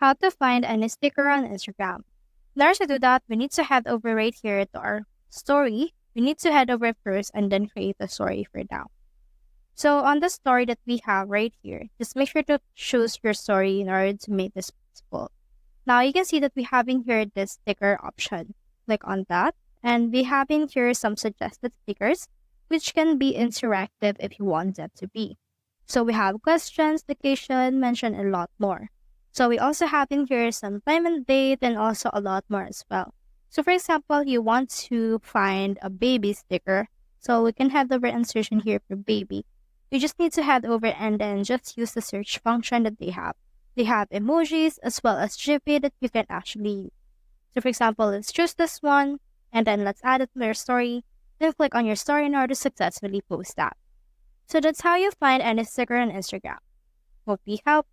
how to find any sticker on Instagram. In order to do that, we need to head over right here to our story. We need to head over first and then create a story for now. So on the story that we have right here, just make sure to choose your story in order to make this possible. Now you can see that we have in here this sticker option. Click on that, and we have in here some suggested stickers, which can be interactive if you want them to be. So we have questions, location, mention, and a lot more. So we also have in here some time and date and also a lot more as well. So for example, you want to find a baby sticker. So we can have the insertion here for baby. You just need to head over and then just use the search function that they have. They have emojis as well as GIF that you can actually use. So for example, let's choose this one and then let's add it to your story. Then click on your story in order to successfully post that. So that's how you find any sticker on Instagram. Hope we help.